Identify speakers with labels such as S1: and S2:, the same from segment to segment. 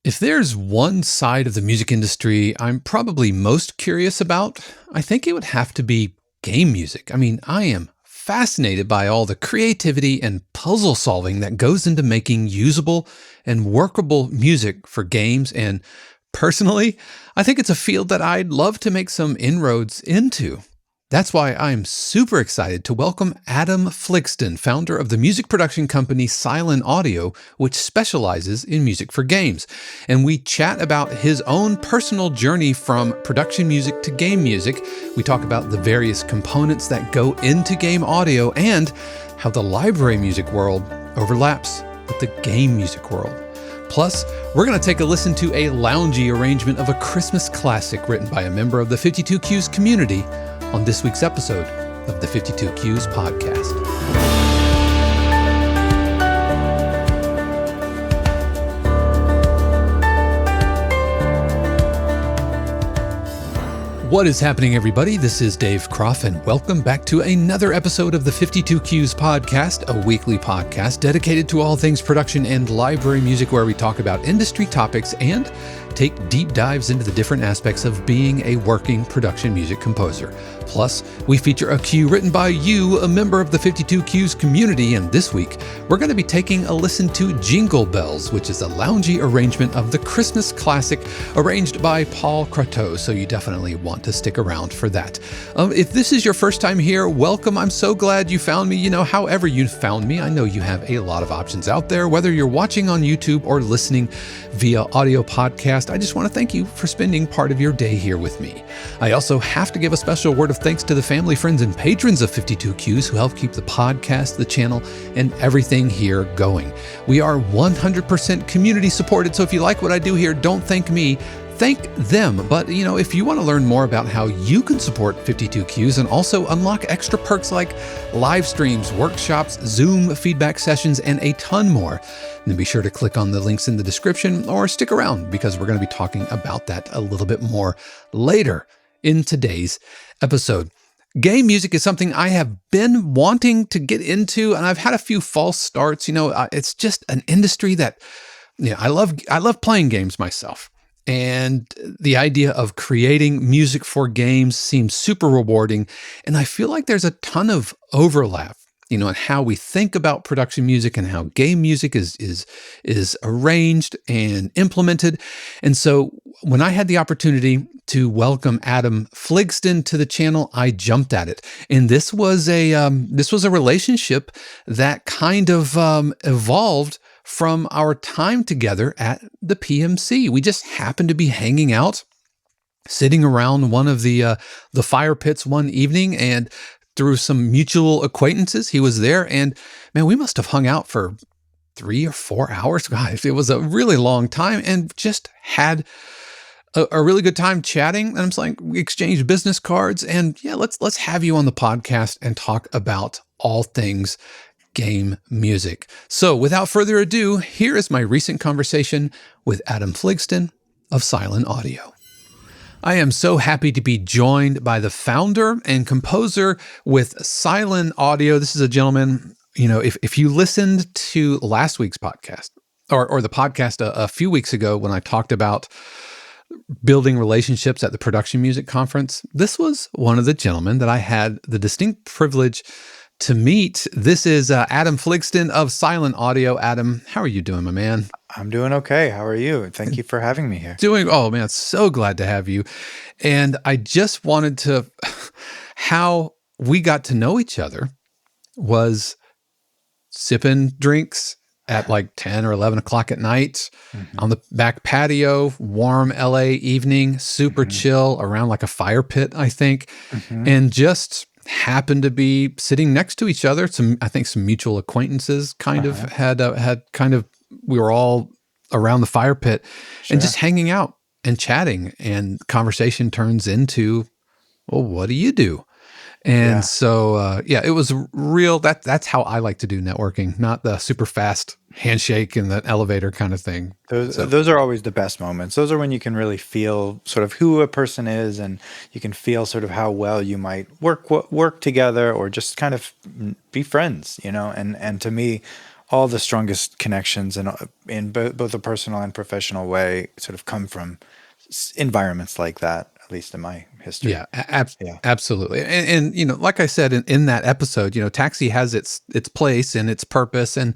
S1: If there's one side of the music industry I'm probably most curious about, I think it would have to be game music. I mean, I am fascinated by all the creativity and puzzle solving that goes into making usable and workable music for games. And personally, I think it's a field that I'd love to make some inroads into. That's why I'm super excited to welcome Adam Fligsten, founder of the music production company Silen, which specializes in music for games. And we chat about his own personal journey from production music to game music. We talk about the various components that go into game audio and how the library music world overlaps with the game music world. Plus, we're going to take a listen to a loungy arrangement of a Christmas classic written by a member of the 52Qs community on this week's episode of the 52Qs podcast. What is happening, everybody? This is Dave Croft, and welcome back to another episode of the 52Qs podcast, a weekly podcast dedicated to all things production and library music, where we talk about industry topics and take deep dives into the different aspects of being a working production music composer. Plus, we feature a cue written by you, a member of the 52Qs community, and this week, we're going to be taking a listen to Jingle Bells, which is a loungy arrangement of the Christmas classic arranged by Croteau, so you definitely want to stick around for that. If this is your first time here, welcome. I'm so glad you found me. However you found me, I know you have a lot of options out there, whether you're watching on YouTube or listening via audio podcast. I just want to thank you for spending part of your day here with me. I also have to give a special word of thanks to the family, friends, and patrons of 52Qs who help keep the podcast, the channel, and everything here going. We are 100% community supported, so if you like what I do here, don't thank me. Thank them. But, if you want to learn more about how you can support 52Qs and also unlock extra perks like live streams, workshops, Zoom feedback sessions, and a ton more, then be sure to click on the links in the description or stick around because we're going to be talking about that a little bit more later in today's episode. Game music is something I have been wanting to get into, and I've had a few false starts. It's just an industry that, I love playing games myself. And the idea of creating music for games seems super rewarding. And I feel like there's a ton of overlap, in how we think about production music and how game music is arranged and implemented. And so when I had the opportunity to welcome Adam Fligsten to the channel, I jumped at it. And this was a relationship that kind of evolved from our time together at the PMC. We just happened to be hanging out, sitting around one of the fire pits one evening, and through some mutual acquaintances, he was there. And man, we must have hung out for 3 or 4 hours. Guys, it was a really long time, and just had a really good time chatting. And I'm just like, we exchanged business cards, and yeah, let's have you on the podcast and talk about all things game music. So without further ado, here is my recent conversation with Adam Fligsten of Silen Audio. I am so happy to be joined by the founder and composer with Silen Audio. This is a gentleman, if you listened to last week's podcast or the podcast a few weeks ago when I talked about building relationships at the Production Music Conference, this was one of the gentlemen that I had the distinct privilege to meet. This is Adam Fligsten of Silen Audio. Adam, how are you doing, my man?
S2: I'm doing okay. How are you? Thank you for having me here.
S1: Oh man, so glad to have you. And I just wanted to, how we got to know each other was sipping drinks at like 10 or 11 o'clock at night on the back patio, warm LA evening, super chill, around like a fire pit, I think. And just happened to be sitting next to each other. I think some mutual acquaintances kind of had we were all around the fire pit and just hanging out and chatting, and conversation turns into, well, what do you do? And so, it was real. That's how I like to do networking, not the super fast handshake in the elevator kind of thing.
S2: Those are always the best moments. Those are when you can really feel sort of who a person is, and you can feel sort of how well you might work together, or just kind of be friends, And to me, all the strongest connections in both a personal and professional way sort of come from environments like that, at least in my history.
S1: Yeah,
S2: Yeah.
S1: absolutely. And like I said in that episode, Taxi has its place and its purpose, and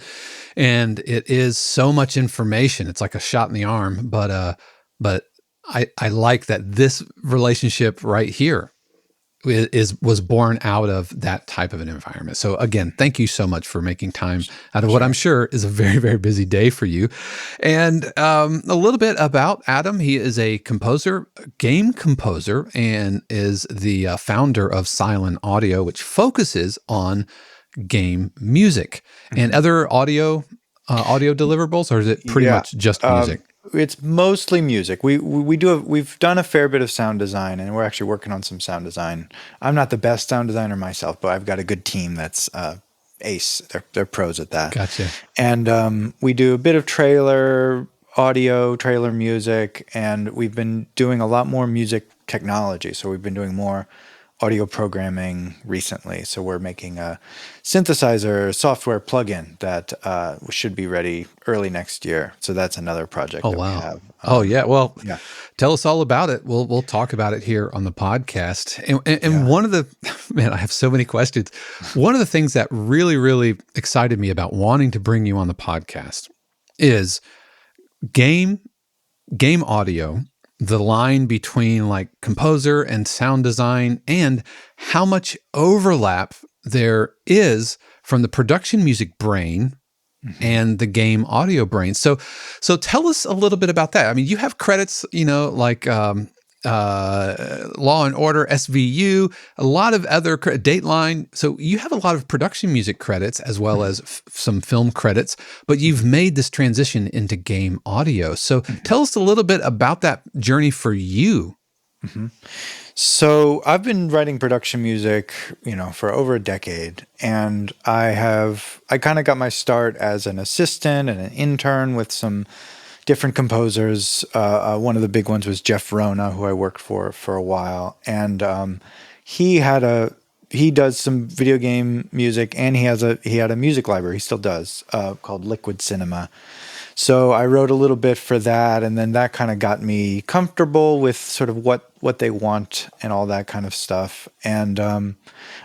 S1: it is so much information. It's like a shot in the arm, but I like that this relationship right here was born out of that type of an environment. So again, thank you so much for making time out of what I'm sure is a very, very busy day for you. And a little bit about Adam. He is a composer, game composer, and is the founder of Silen Audio, which focuses on game music and other audio deliverables, or is it pretty
S2: Yeah.
S1: much just music?
S2: It's mostly music. We've done a fair bit of sound design, and we're actually working on some sound design. I'm not the best sound designer myself, but I've got a good team that's ace. They're pros at that.
S1: Gotcha.
S2: And we do a bit of trailer audio, trailer music, and we've been doing a lot more music technology. So we've been doing more audio programming recently. So we're making a synthesizer software plugin that should be ready early next year. So that's another project that we have.
S1: Oh yeah. Well,
S2: Yeah.
S1: tell us all about it. We'll talk about it here on the podcast. And one of the man, I have so many questions. One of the things that really, really excited me about wanting to bring you on the podcast is game audio, the line between like composer and sound design, and how much overlap there is from the production music brain and the game audio brain. So tell us a little bit about that. I mean, you have credits, like Law and Order, SVU, a lot of other Dateline. So you have a lot of production music credits as well as some film credits, but you've made this transition into game audio. So tell us a little bit about that journey for you.
S2: So I've been writing production music, for over a decade, and I kind of got my start as an assistant and an intern with some different composers. One of the big ones was Jeff Rona, who I worked for a while, and he does some video game music, and he had a music library. He still does, called Liquid Cinema. So I wrote a little bit for that, and then that kind of got me comfortable with sort of what they want and all that kind of stuff. And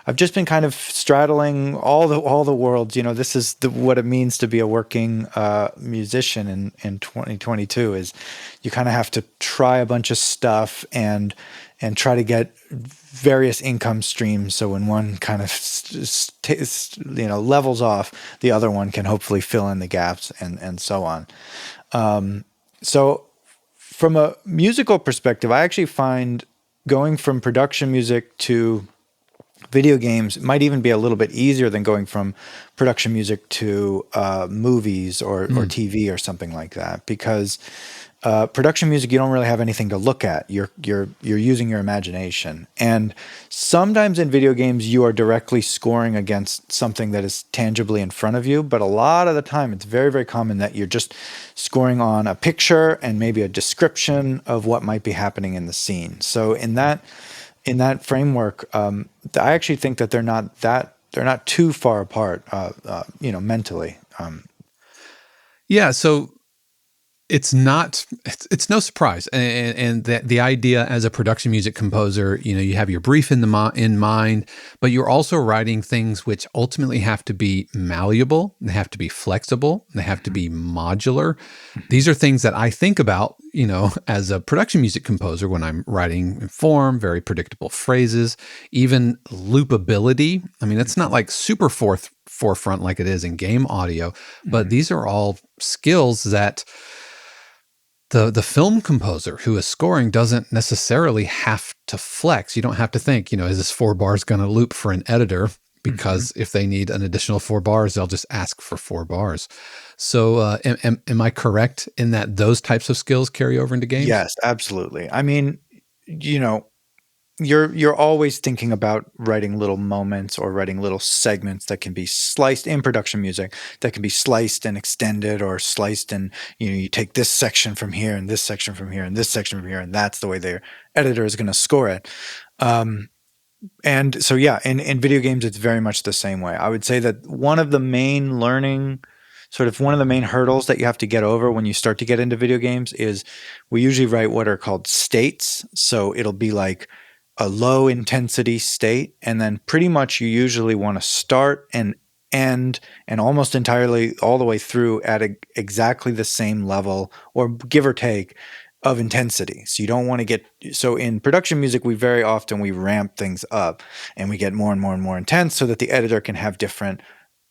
S2: I've just been kind of straddling all the worlds. This is what it means to be a working musician in 2022. Is you kind of have to try a bunch of stuff and try to get various income streams. So when one kind of levels off, the other one can hopefully fill in the gaps and so on. So from a musical perspective, I actually find going from production music to video games might even be a little bit easier than going from production music to movies or TV or something like that, because production music, you don't really have anything to look at. You're using your imagination, and sometimes in video games you are directly scoring against something that is tangibly in front of you. But a lot of the time, it's very, very common that you're just scoring on a picture and maybe a description of what might be happening in the scene. So in that framework, I actually think that they're not too far apart, mentally.
S1: Yeah. So it's no surprise, and the idea as a production music composer, you have your brief in mind, but you're also writing things which ultimately have to be malleable, they have to be flexible, they have to be modular. These are things that I think about, as a production music composer when I'm writing in form, very predictable phrases, even loopability. I mean, it's not like super forefront like it is in game audio, but these are all skills that the film composer who is scoring doesn't necessarily have to flex. You don't have to think, is this 4 bars going to loop for an editor? Because if they need an additional 4 bars, they'll just ask for 4 bars. So am I correct in that those types of skills carry over into games?
S2: Yes, absolutely. I mean, you're always thinking about writing little moments or writing little segments that can be sliced in production music, that can be sliced and extended, or sliced and you take this section from here and this section from here and this section from here, and that's the way their editor is going to score it. And so in video games it's very much the same way. I would say that one of the main learning sort of one of the main hurdles that you have to get over when you start to get into video games is we usually write what are called states. So it'll be like a low intensity state, and then pretty much you usually want to start and end and almost entirely all the way through at exactly the same level, or give or take, of intensity. So you don't want to get, so in production music, we very often we ramp things up and we get more and more and more intense so that the editor can have different,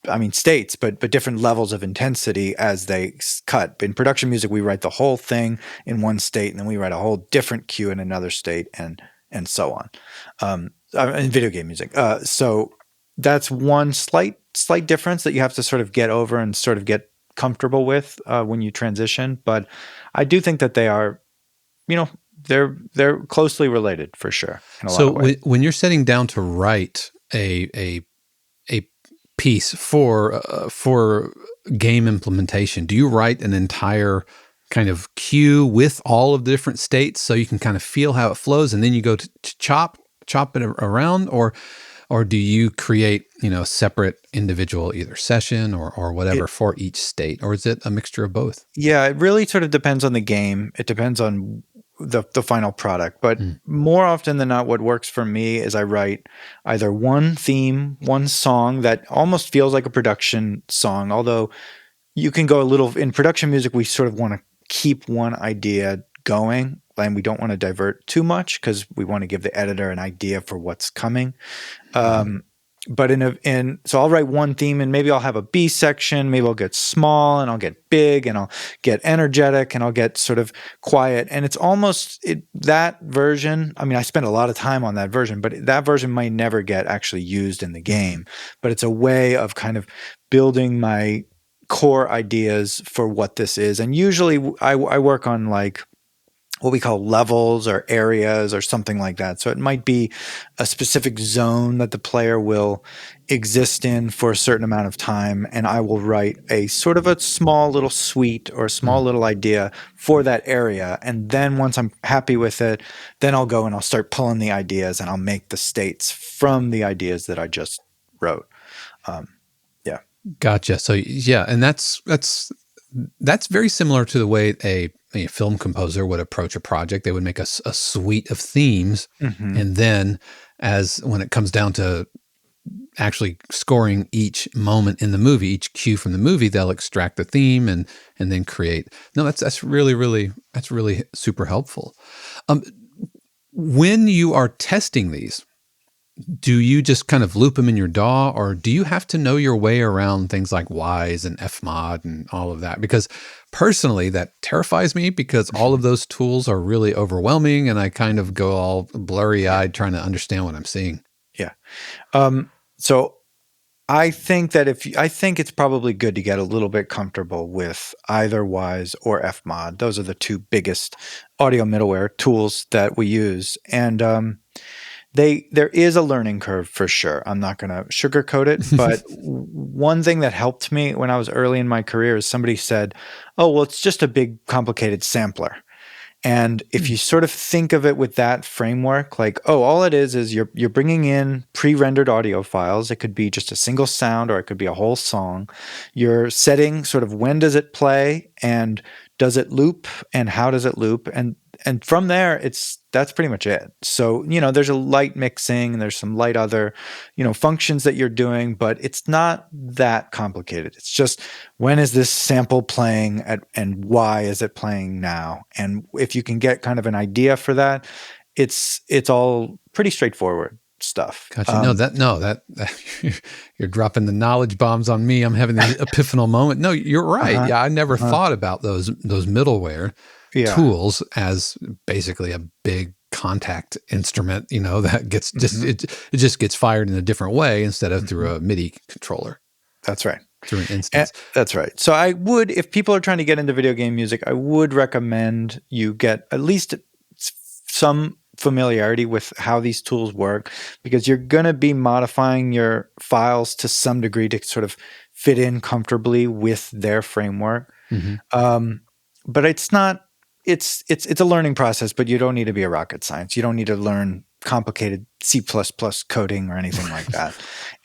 S2: I mean, states, but different levels of intensity as they cut. In production music, we write the whole thing in one state, and then we write a whole different cue in another state, and so on. In video game music, so that's one slight difference that you have to sort of get over and sort of get comfortable with when you transition. But I do think that they are, they're closely related for sure. In a lot of ways.
S1: When you're sitting down to write a piece for game implementation, do you write an entire kind of cue with all of the different states so you can kind of feel how it flows, and then you go to chop it around, or do you create separate individual either session or whatever for each state, or is it a mixture of both?
S2: Yeah, it really sort of depends on the game. It depends on the final product, but more often than not, what works for me is I write either one theme, one song that almost feels like a production song, although you can go a little, in production music, we sort of want to keep one idea going, and we don't want to divert too much because we want to give the editor an idea for what's coming. But so I'll write one theme, and maybe I'll have a B section, maybe I'll get small and I'll get big and I'll get energetic and I'll get sort of quiet. And it's almost that version. I mean, I spent a lot of time on that version, but that version might never get actually used in the game, but it's a way of kind of building my core ideas for what this is. And usually I work on like what we call levels or areas or something like that. So it might be a specific zone that the player will exist in for a certain amount of time, and I will write a sort of a small little suite or a small little idea for that area. And then once I'm happy with it, then I'll go and I'll start pulling the ideas and I'll make the states from the ideas that I just wrote. Yeah.
S1: Gotcha. So yeah, and that's very similar to the way a film composer would approach a project. They would make a suite of themes, and then when it comes down to actually scoring each moment in the movie, each cue from the movie, they'll extract the theme and then create. No, that's really super helpful. When you are testing these, do you just kind of loop them in your DAW, or do you have to know your way around things like Wise and Fmod and all of that? Because personally, that terrifies me because all of those tools are really overwhelming, and I kind of go all blurry-eyed trying to understand what I'm seeing.
S2: Yeah. So I think that I think it's probably good to get a little bit comfortable with either Wise or Fmod. Those are the two biggest audio middleware tools that we use. And there is a learning curve for sure. I'm not going to sugarcoat it, but one thing that helped me when I was early in my career is somebody said, "Oh, well, it's just a big complicated sampler." And if you sort of think of it with that framework, like, oh, all it is you're bringing in pre-rendered audio files. It could be just a single sound, or it could be a whole song. You're setting sort of when does it play, and does it loop, and how does it loop, and from there, that's pretty much it. So, there's a light mixing and there's some light other, functions that you're doing, but it's not that complicated. It's just, when is this sample playing and why is it playing now? And if you can get kind of an idea for that, it's all pretty straightforward stuff.
S1: Gotcha. That you're dropping the knowledge bombs on me. I'm having the epiphanal moment. No, you're right. Yeah, I never thought about those middleware tools as basically a big contact instrument, that gets just it just gets fired in a different way instead of through a MIDI controller.
S2: That's right.
S1: Through an instance.
S2: That's right. So I would, if people are trying to get into video game music, I would recommend you get at least some familiarity with how these tools work, because you're going to be modifying your files to some degree to sort of fit in comfortably with their framework. But it's not, it's a learning process, but you don't need to be a rocket science. You don't need to learn complicated C++ coding or anything like that.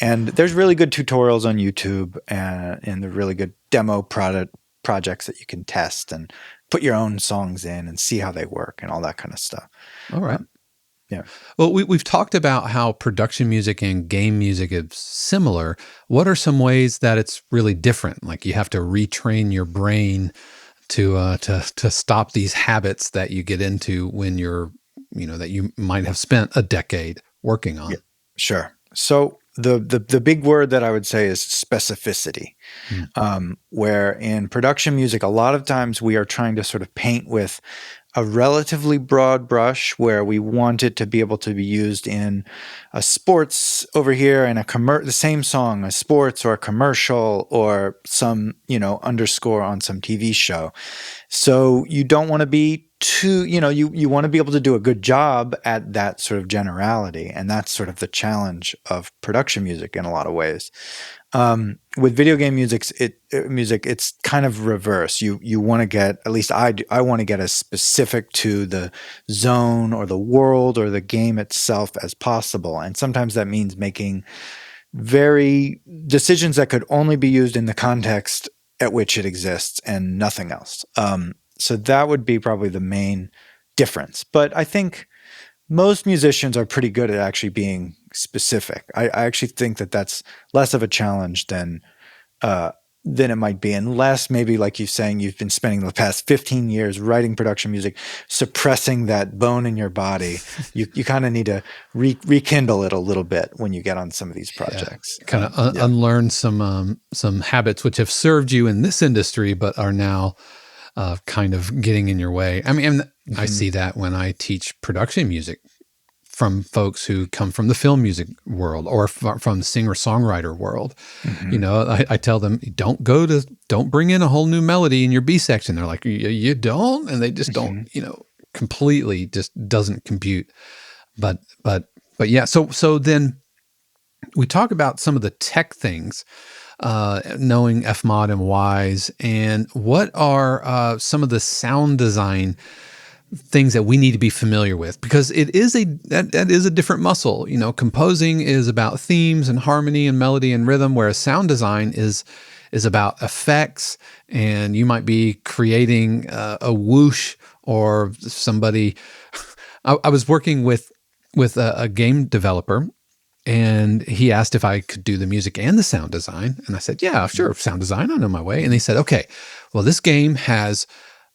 S2: And there's really good tutorials on YouTube and the really good demo projects that you can test and put your own songs in and see how they work and all that kind of stuff.
S1: All right.
S2: Yeah.
S1: Well, we've talked about how production music and game music is similar. What are some ways that it's really different? Like you have to retrain your brain to stop these habits that you get into when that you might have spent a decade working on.
S2: Yeah, sure. So the big word that I would say is specificity, where in production music, a lot of times we are trying to sort of paint with a relatively broad brush where we want it to be able to be used in a sports over here and the same song, a sports or a commercial or some, underscore on some TV show. So you don't want to be too, you want to be able to do a good job at that sort of generality. And that's sort of the challenge of production music in a lot of ways. With video game music, it's kind of reverse. You want to get, at least I want to get as specific to the zone or the world or the game itself as possible. And sometimes that means making very decisions that could only be used in the context at which it exists and nothing else. So that would be probably the main difference. But I think most musicians are pretty good at actually being specific. I actually think that that's less of a challenge than it might be, unless maybe, like you're saying, you've been spending the past 15 years writing production music, suppressing that bone in your body. You kind of need to rekindle it a little bit when you get on some of these projects.
S1: Yeah. Kind of unlearn some habits which have served you in this industry, but are now kind of getting in your way. I mean, I see that when I teach production music from folks who come from the film music world or from the singer-songwriter world. I tell them, don't bring in a whole new melody in your B section. They're like, you don't? And they just don't, completely just doesn't compute. But yeah, so then we talk about some of the tech things, knowing Fmod and Wise, and what are some of the sound design things that we need to be familiar with, because that is a different muscle. Composing is about themes and harmony and melody and rhythm, whereas sound design is about effects, and you might be creating a whoosh or somebody. I was working with a game developer, and he asked if I could do the music and the sound design, and I said, yeah, sure, sound design, I know my way. And he said, okay, well, this game has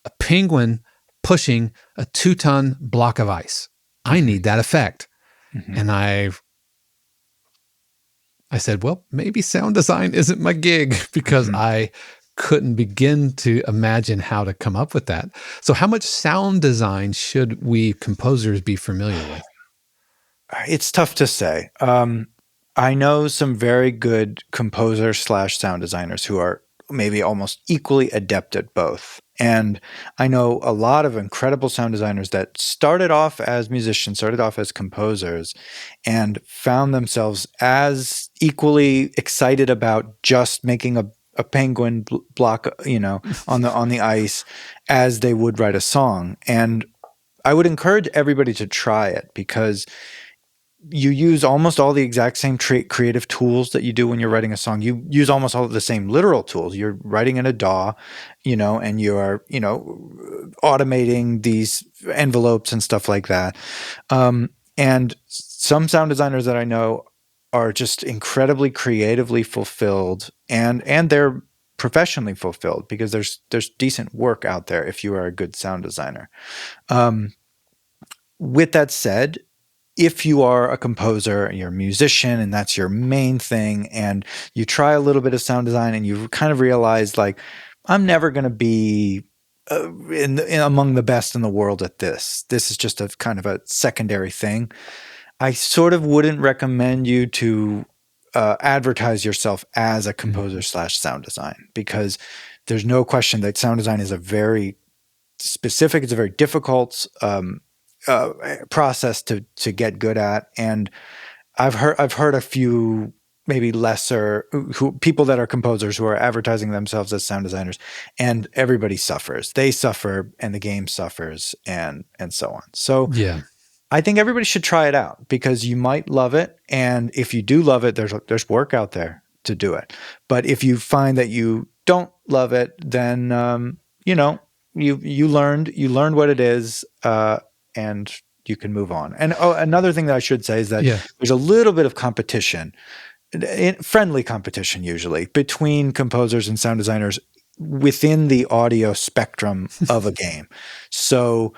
S1: a penguin pushing a 2-ton block of ice. I need that effect. And I said, well, maybe sound design isn't my gig, because I couldn't begin to imagine how to come up with that. So how much sound design should we composers be familiar with?
S2: It's tough to say. I know some very good composers / sound designers who are maybe almost equally adept at both. And I know a lot of incredible sound designers that started off as musicians, started off as composers, and found themselves as equally excited about just making a penguin block, on the ice as they would write a song. And I would encourage everybody to try it, because you use almost all the exact same creative tools that you do when you're writing a song. You use almost all of the same literal tools. You're writing in a DAW, and you are, automating these envelopes and stuff like that. And some sound designers that I know are just incredibly creatively fulfilled, and they're professionally fulfilled, because there's decent work out there if you are a good sound designer. With that said, if you are a composer, you're a musician, and that's your main thing, and you try a little bit of sound design, and you kind of realize, like, I'm never going to be among the best in the world at this. This is just a kind of a secondary thing. I sort of wouldn't recommend you to advertise yourself as a composer / sound design, because there's no question that sound design is a very specific, it's a very difficult process to get good at. And I've heard a few maybe lesser people that are composers who are advertising themselves as sound designers, and everybody suffers. They suffer, and the game suffers, and so on. So
S1: yeah,
S2: I think everybody should try it out because you might love it. And if you do love it, there's work out there to do it. But if you find that you don't love it, then you learned what it is, and you can move on. And another thing that I should say is that there's a little bit of competition, friendly competition usually, between composers and sound designers within the audio spectrum of a game. So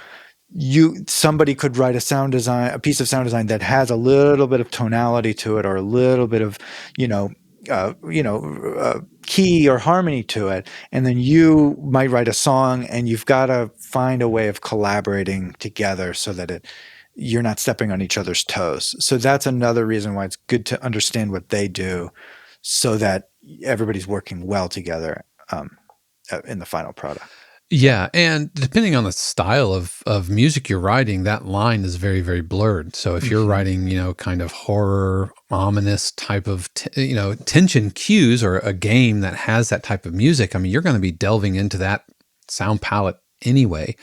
S2: somebody could write a piece of sound design that has a little bit of tonality to it, or a little bit of key or harmony to it, and then you might write a song, and you've got to find a way of collaborating together so that you're not stepping on each other's toes. So that's another reason why it's good to understand what they do, so that everybody's working well together in the final product.
S1: Yeah, and depending on the style of music you're writing, that line is very, very blurred. So if you're writing, kind of horror, ominous type of, tension cues, or a game that has that type of music, I mean, you're going to be delving into that sound palette anyway.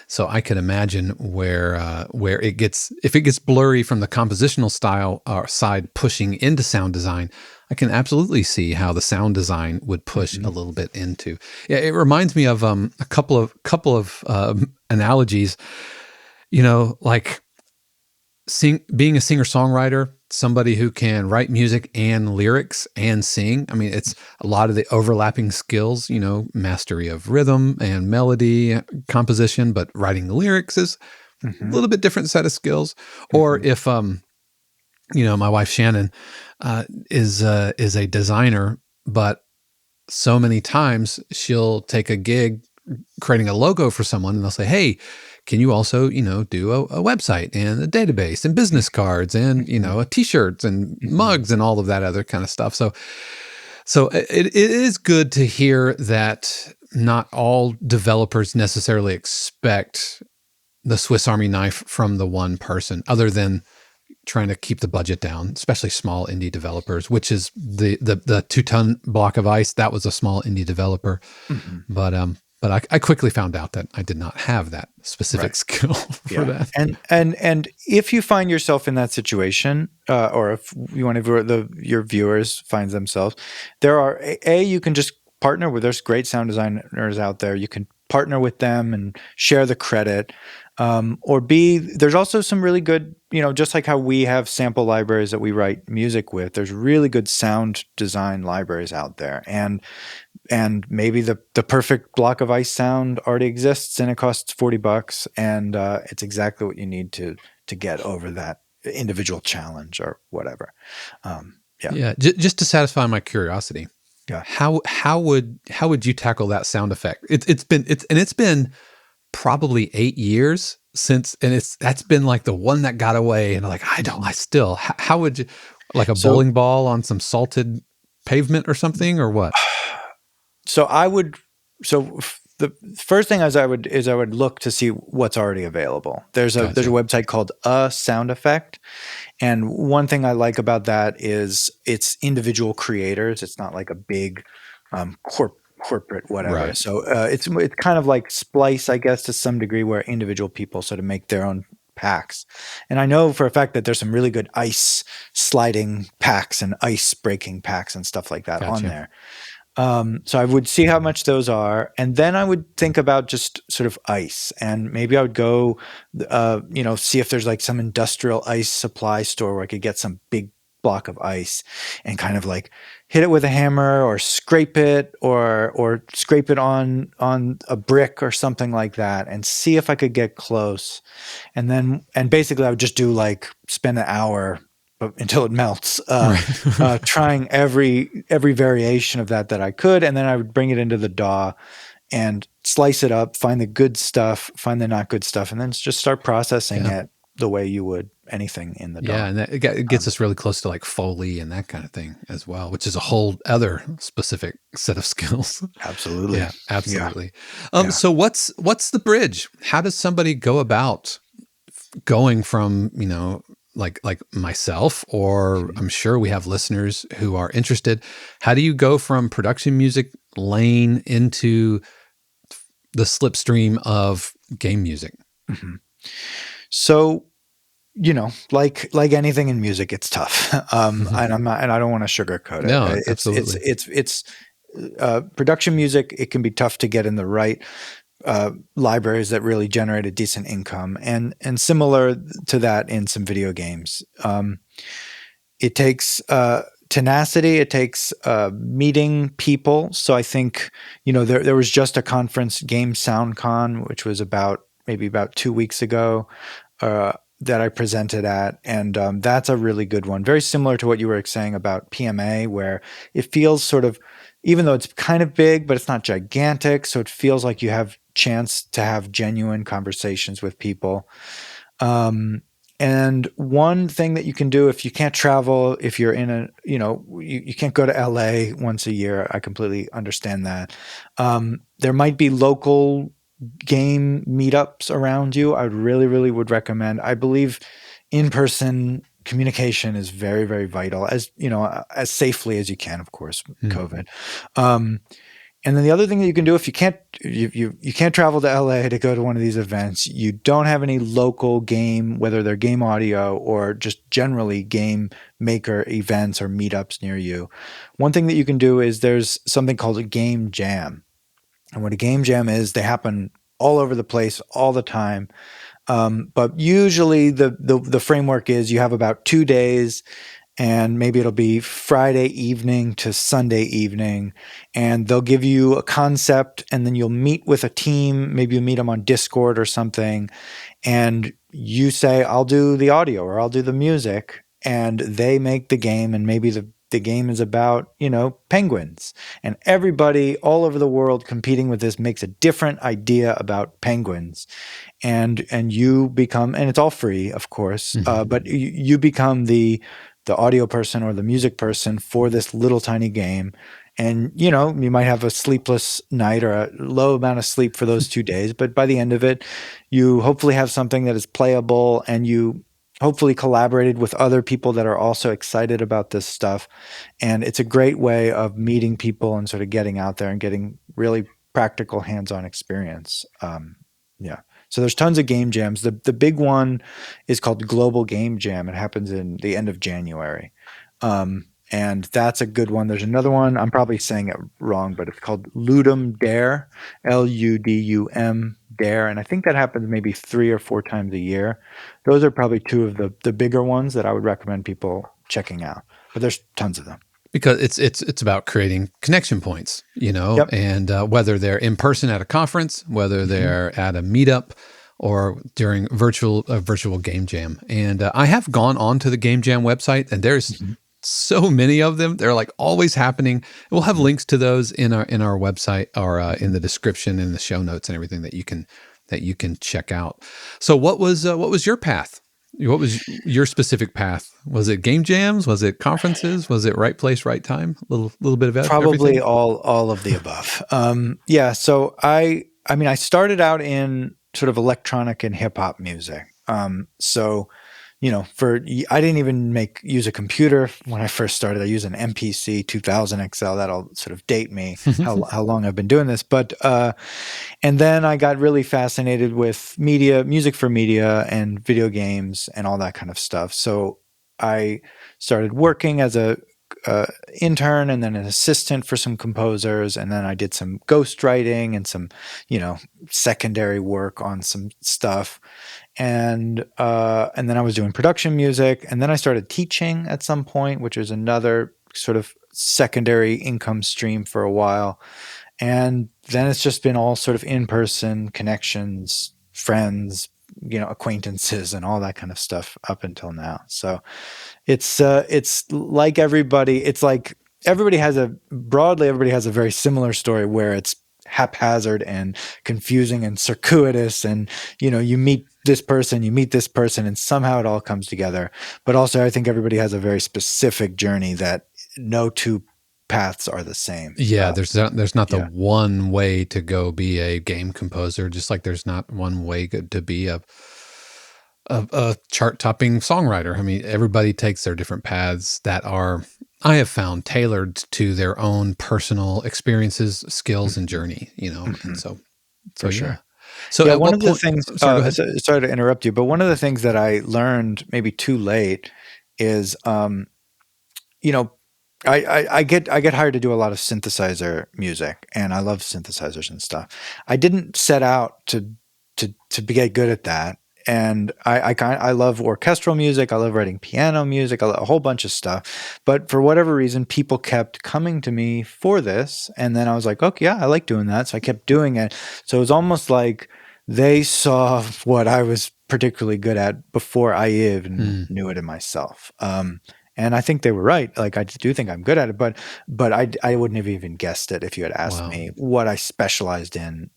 S1: So I could imagine where if it gets blurry from the compositional style side pushing into sound design, I can absolutely see how the sound design would push a little bit into. Yeah, it reminds me of a couple of analogies. Like being a singer-songwriter, somebody who can write music and lyrics and sing. I mean, it's a lot of the overlapping skills, mastery of rhythm and melody, composition, but writing the lyrics is a little bit different set of skills. Or if, my wife Shannon is a designer, but so many times she'll take a gig creating a logo for someone, and they'll say, "Hey, can you also, do a website and a database and business cards and, T-shirts and mugs and all of that other kind of stuff." So it is good to hear that not all developers necessarily expect the Swiss Army knife from the one person, other than trying to keep the budget down, especially small indie developers, which is the 2-ton block of ice. That was a small indie developer. But I quickly found out that I did not have that specific skill for that.
S2: And if you find yourself in that situation, or if one of your viewers finds themselves, you can just partner with. There's great sound designers out there. You can partner with them and share the credit. Or B, there's also some really good, just like how we have sample libraries that we write music with. There's really good sound design libraries out there, and maybe the perfect block of ice sound already exists, and it costs $40, and it's exactly what you need to get over that individual challenge or whatever.
S1: Just to satisfy my curiosity, how would you tackle that sound effect? It's been probably 8 years since, and that's been like the one that got away, and like how would you, like a bowling ball on some salted pavement or something, or what?
S2: So the first thing I would look to see what's already available. There's a website called A Sound Effect, and one thing I like about that is it's individual creators. It's not like a big corporate whatever.
S1: Right.
S2: So it's kind of like Splice, I guess, to some degree, where individual people sort of make their own packs. And I know for a fact that there's some really good ice sliding packs and ice breaking packs and stuff like that on there. So I would see how much those are, and then I would think about just sort of ice, and maybe I would go, see if there's like some industrial ice supply store where I could get some big block of ice and kind of like hit it with a hammer or scrape it or scrape it on a brick or something like that, and see if I could get close. And basically I would just do like spend an hour until it melts, trying every variation of that I could, and then I would bring it into the DAW and slice it up, find the good stuff, find the not good stuff, and then just start processing it the way you would anything in the DAW.
S1: Yeah, and it gets us really close to like Foley and that kind of thing as well, which is a whole other specific set of skills.
S2: Absolutely.
S1: Yeah, absolutely. So what's the bridge? How does somebody go about going from, like myself, or I'm sure we have listeners who are interested. How do you go from production music lane into the slipstream of game music?
S2: So like anything in music, it's tough. And I don't want to sugarcoat it.
S1: No, absolutely.
S2: It's production music. It can be tough to get in the right libraries that really generate a decent income, and similar to that in some video games. It takes tenacity. It takes meeting people. So I think there was just a conference, Game SoundCon, which was maybe about 2 weeks ago. That I presented at, and that's a really good one. Very similar to what you were saying about PMA, where it feels sort of, even though it's kind of big, but it's not gigantic, so it feels like you have chance to have genuine conversations with people. And one thing that you can do if you can't travel, if you're in you can't go to LA once a year. I completely understand that. There might be local game meetups around you. I really, really would recommend. I believe in-person communication is very, very vital, as safely as you can, of course, COVID. And then the other thing that you can do, if you can't travel to LA to go to one of these events, you don't have any local game, whether they're game audio or just generally game maker events or meetups near you. One thing that you can do is there's something called a game jam. And what a game jam is, they happen all over the place all the time. But usually the framework is you have about 2 days, and maybe it'll be Friday evening to Sunday evening, and they'll give you a concept, and then you'll meet with a team. Maybe you meet them on Discord or something, and you say, I'll do the audio or I'll do the music, and they make the game, and maybe the game is about, penguins, and everybody all over the world competing with this makes a different idea about penguins. And you become, and it's all free, of course, but you become the audio person or the music person for this little tiny game. And, you might have a sleepless night or a low amount of sleep for those 2 days, but by the end of it, you hopefully have something that is playable, and you hopefully collaborated with other people that are also excited about this stuff. And it's a great way of meeting people and sort of getting out there and getting really practical hands-on experience. So there's tons of game jams. The big one is called Global Game Jam. It happens in the end of January. And that's a good one. There's another one. I'm probably saying it wrong, but it's called Ludum Dare, Ludum Dare. And I think that happens maybe 3 or 4 times a year. Those are probably 2 of the bigger ones that I would recommend people checking out. But there's tons of them.
S1: Because it's about creating connection points,
S2: Yep.
S1: And whether they're in person at a conference, whether they're at a meetup, or during a virtual game jam. And I have gone on to the Game Jam website, and there's so many of them. They're like always happening. We'll have links to those in our website, or in the description, in the show notes, and everything that you can check out. So what was your path? What was your specific path? Was it game jams? Was it conferences? Was it right place, right time? A little bit of everything?
S2: Probably all of the above. So I started out in sort of electronic and hip hop music. I didn't even use a computer when I first started. I used an MPC 2000 XL. That'll sort of date me how long I've been doing this. But and then I got really fascinated with music for media and video games and all that kind of stuff. So I started working as a intern and then an assistant for some composers, and then I did some ghostwriting and some secondary work on some stuff. And then I was doing production music, and then I started teaching at some point, which was another sort of secondary income stream for a while. And then it's just been all sort of in-person connections, friends, acquaintances, and all that kind of stuff up until now. So it's like everybody. It's like everybody has a very similar story where it's haphazard and confusing and circuitous, and you meet this person, and somehow it all comes together. But also, I think everybody has a very specific journey that no 2 paths are the same.
S1: Yeah, there's not the one way to go be a game composer, just like there's not one way to be a chart-topping songwriter. I mean, everybody takes their different paths that are, I have found, tailored to their own personal experiences, skills, and journey, And so
S2: For sure.
S1: So
S2: Yeah,
S1: at
S2: one
S1: what
S2: of the
S1: point?
S2: things,
S1: Sorry, go ahead.
S2: sorry to interrupt you, but one of the things that I learned maybe too late is, you know, I get hired to do a lot of synthesizer music, and I love synthesizers and stuff. I didn't set out to get good at that, and I love orchestral music. I love writing piano music. A whole bunch of stuff, but for whatever reason, people kept coming to me for this, and then I was like, okay, yeah, I like doing that, so I kept doing it. So it was almost like they saw what I was particularly good at before I even knew it in myself. And I think they were right. Like I do think I'm good at it, but I wouldn't have even guessed it if you had asked
S1: Wow.
S2: me what I specialized in,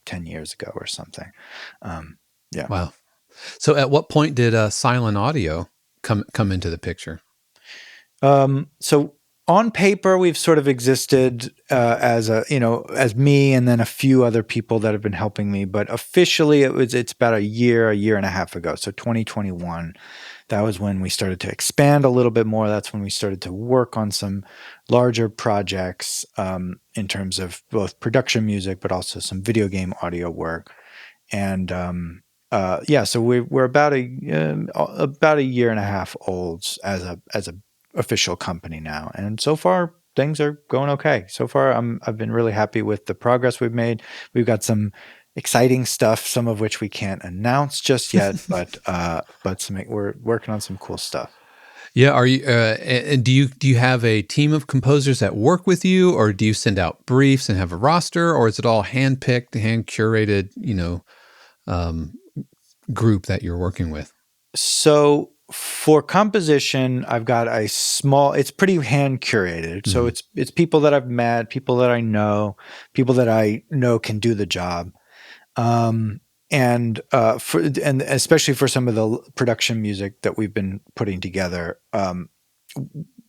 S2: 10 years ago or something. Yeah.
S1: Wow. So at what point did Silen Audio come into the picture?
S2: So on paper, we've sort of existed as me and then a few other people that have been helping me. But officially, it's about a year and a half ago. So 2021, that was when we started to expand a little bit more. That's when we started to work on some larger projects in terms of both production music, but also some video game audio work. And so we're about a year and a half old as a official company now, and so far things are going okay. So far, I've been really happy with the progress we've made. We've got some exciting stuff, some of which we can't announce just yet, but we're working on some cool stuff.
S1: Yeah, are you? And do you have a team of composers that work with you, or do you send out briefs and have a roster, or is it all hand-picked, hand-curated, group that you're working with?
S2: So for composition, I've got it's pretty hand curated. So it's people that I've met, people that I know can do the job. And especially for some of the production music that we've been putting together,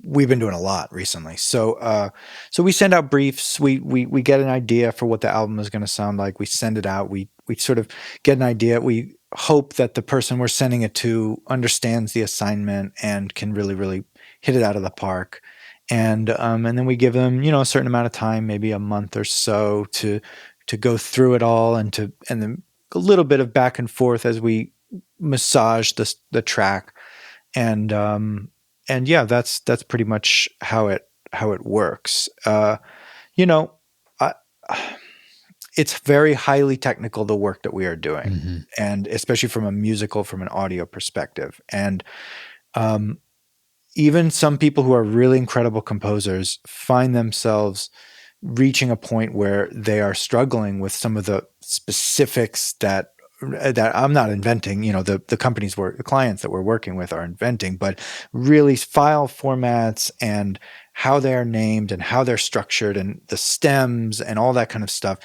S2: we've been doing a lot recently. So we send out briefs. We get an idea for what the album is going to sound like. We send it out. We sort of get an idea. We hope that the person we're sending it to understands the assignment and can really, really hit it out of the park. And then we give them, a certain amount of time, maybe a month or so to go through it all and then a little bit of back and forth as we massage the track. And yeah, that's pretty much how it works. It's very highly technical, the work that we are doing, and especially from an audio perspective. And even some people who are really incredible composers find themselves reaching a point where they are struggling with some of the specifics that I'm not inventing, the the clients that we're working with are inventing, but really file formats and how they are named and how they're structured and the stems and all that kind of stuff.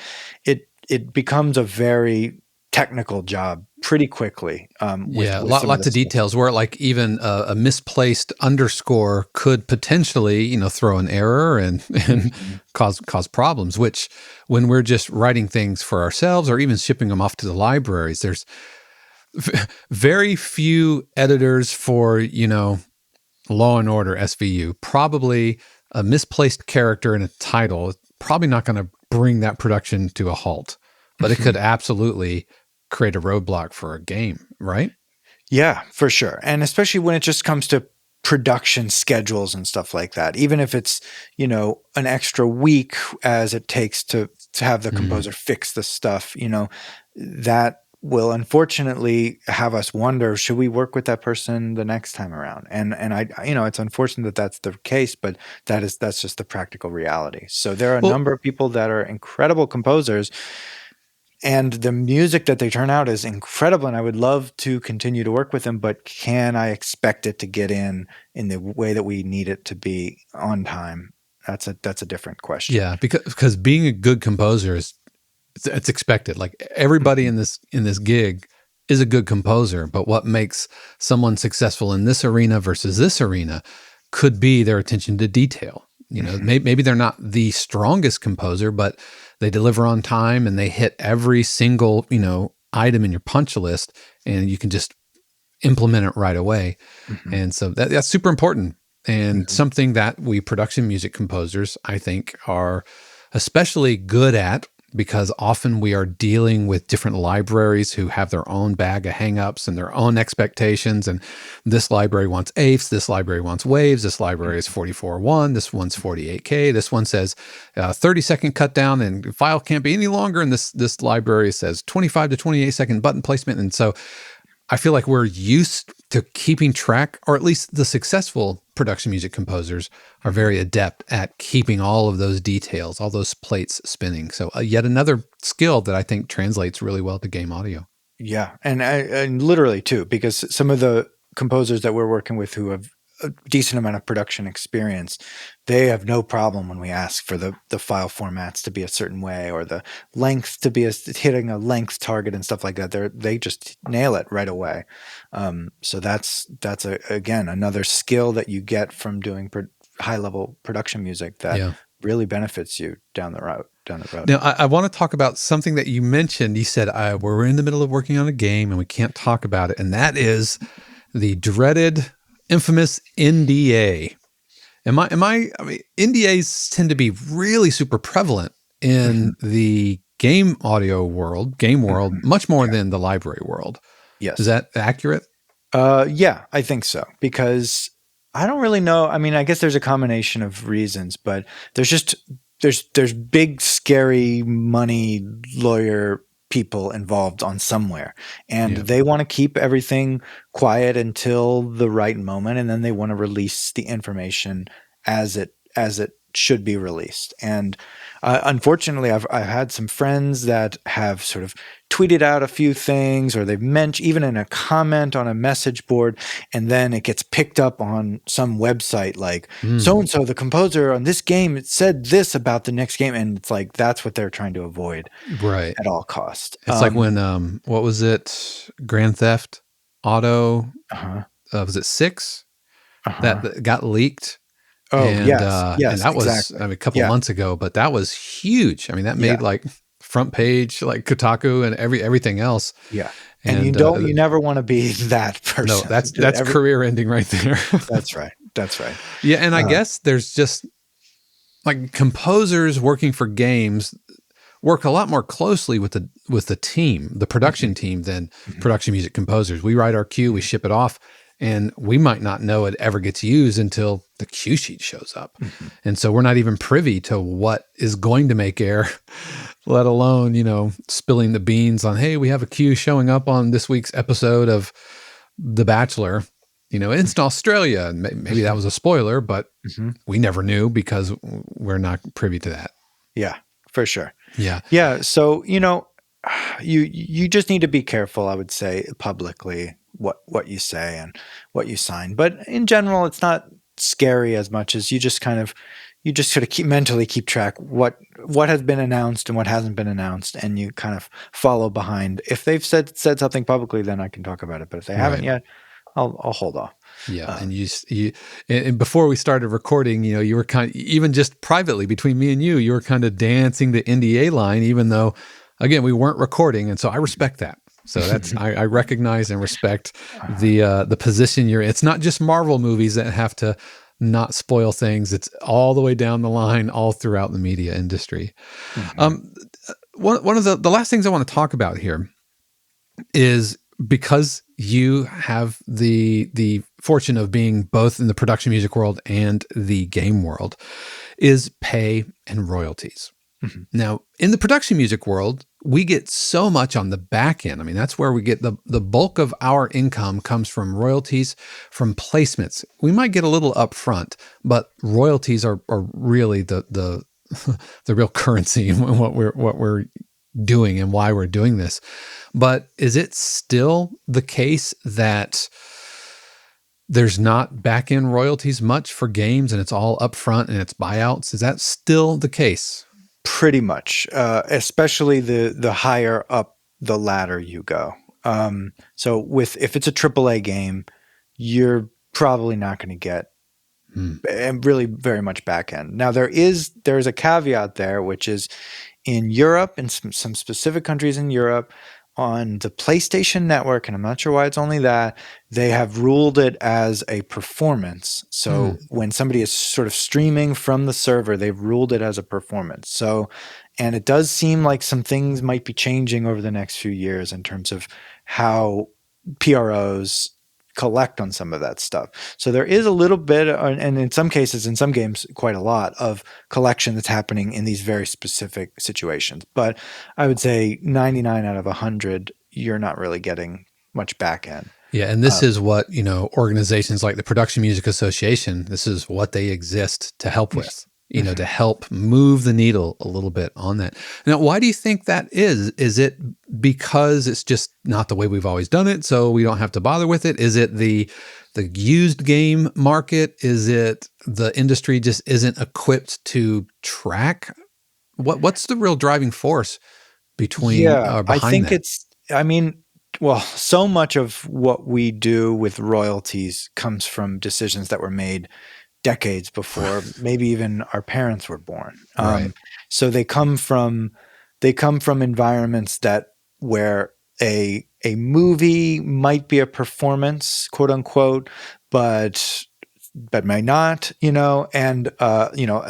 S2: It becomes a very technical job pretty quickly.
S1: Lots of details where like even a misplaced underscore could potentially, throw an error and cause problems, which when we're just writing things for ourselves or even shipping them off to the libraries, there's very few editors for, Law and Order SVU. Probably a misplaced character in a title is probably not going to bring that production to a halt, but it could absolutely create a roadblock for a game, right?
S2: Yeah, for sure. And especially when it just comes to production schedules and stuff like that. Even if it's, an extra week as it takes to have the composer fix the stuff, that will unfortunately have us wonder, should we work with that person the next time around? And I it's unfortunate that that's the case, but that's just the practical reality. So there are a number of people that are incredible composers, and the music that they turn out is incredible, and I would love to continue to work with them, but can I expect it to get in the way that we need it to be on time? That's a different question.
S1: Yeah, because being a good composer it's expected. Like everybody in this gig is a good composer, but what makes someone successful in this arena versus this arena could be their attention to detail. Maybe they're not the strongest composer, but they deliver on time and they hit every single, item in your punch list, and you can just implement it right away. And so that's super important, and something that we production music composers, I think, are especially good at because often we are dealing with different libraries who have their own bag of hangups and their own expectations. And this library wants eighths, this library wants waves, this library is 44.1, this one's 48K, this one says 30-second cut down and file can't be any longer, and this library says 25 to 28-second button placement. And so I feel like we're used to keeping track, or at least the successful production music composers are very adept at keeping all of those details, all those plates spinning. So yet another skill that I think translates really well to game audio.
S2: Yeah, and literally too, because some of the composers that we're working with who have a decent amount of production experience, they have no problem when we ask for the file formats to be a certain way, or the length to be hitting a length target and stuff like that. They just nail it right away. So that's again another skill that you get from doing high level production music that really benefits you down the road.
S1: Now, I want to talk about something that you mentioned. You said we're in the middle of working on a game and we can't talk about it, and that is the dreaded, infamous NDA. I mean, NDAs tend to be really super prevalent in the game world, much more than the library world.
S2: Yes.
S1: Is that accurate?
S2: Yeah, I think so, because I don't really know. I mean, I guess there's a combination of reasons, but there's big, scary money lawyer people involved on somewhere, and they want to keep everything quiet until the right moment, and then they want to release the information as it should be released. And unfortunately, I've had some friends that have sort of tweeted out a few things, or they've mentioned even in a comment on a message board, and then it gets picked up on some website like so-and-so, the composer on this game, it said this about the next game. And it's like, that's what they're trying to avoid at all costs.
S1: It's like when, what was it? Grand Theft Auto, was it 6? That got leaked?
S2: Oh,
S1: and,
S2: yes,
S1: and that was
S2: exactly.
S1: a couple months ago, but that was huge. I mean, that made like front page, like Kotaku and everything else.
S2: Yeah. And you never want to be that person.
S1: No, that's career ending right there.
S2: That's right.
S1: Yeah. And I guess there's just like composers working for games work a lot more closely with the team, the production team, than production music composers. We write our cue, we ship it off, and we might not know it ever gets used until the cue sheet shows up. And so we're not even privy to what is going to make air, let alone, spilling the beans on, hey, we have a cue showing up on this week's episode of The Bachelor, it's in Australia. And maybe that was a spoiler, but we never knew because we're not privy to that.
S2: Yeah, for sure.
S1: Yeah.
S2: Yeah. So, you just need to be careful, I would say, publicly, what you say and what you sign. But in general, it's not scary as much as you just sort of mentally keep track what has been announced and what hasn't been announced, and you kind of follow behind. If they've said something publicly, then I can talk about it. But if they haven't yet, I'll hold off.
S1: Yeah, and before we started recording, you were kind of, even just privately between me and you were kind of dancing the NDA line, even though, again, we weren't recording, and so I respect that. So that's I recognize and respect the position you're in. It's not just Marvel movies that have to not spoil things. It's all the way down the line, all throughout the media industry. One of the last things I want to talk about here is, because you have the fortune of being both in the production music world and the game world, is pay and royalties. Now, in the production music world, we get so much on the back end. I mean, that's where we get the bulk of our income comes from royalties, from placements. We might get a little upfront, but royalties are really the real currency in what we're doing and why we're doing this. But is it still the case that there's not back-end royalties much for games and it's all upfront and it's buyouts? Is that still the case?
S2: Pretty much, especially the higher up the ladder you go. So if it's a AAA game, you're probably not going to get really very much back end. Now there's a caveat there, which is in Europe, in some specific countries in Europe, on the PlayStation Network, and I'm not sure why it's only that, they have ruled it as a performance. So when somebody is sort of streaming from the server, they've ruled it as a performance. So And it does seem like some things might be changing over the next few years in terms of how PROs collect on some of that stuff. So there is a little bit, and in some cases, in some games, quite a lot of collection that's happening in these very specific situations. But I would say 99 out of 100, you're not really getting much back end.
S1: Yeah, and this is what, organizations like the Production Music Association, this is what they exist to help with, to help move the needle a little bit on that. Now, why do you think that is? Is it because it's just not the way we've always done it, so we don't have to bother with it? Is it the used game market? Is it the industry just isn't equipped to track? What's the real driving force behind
S2: I think
S1: that?
S2: well, so much of what we do with royalties comes from decisions that were made decades before maybe even our parents were born.
S1: Right.
S2: So they come from environments where a movie might be a performance, quote unquote, but may not, and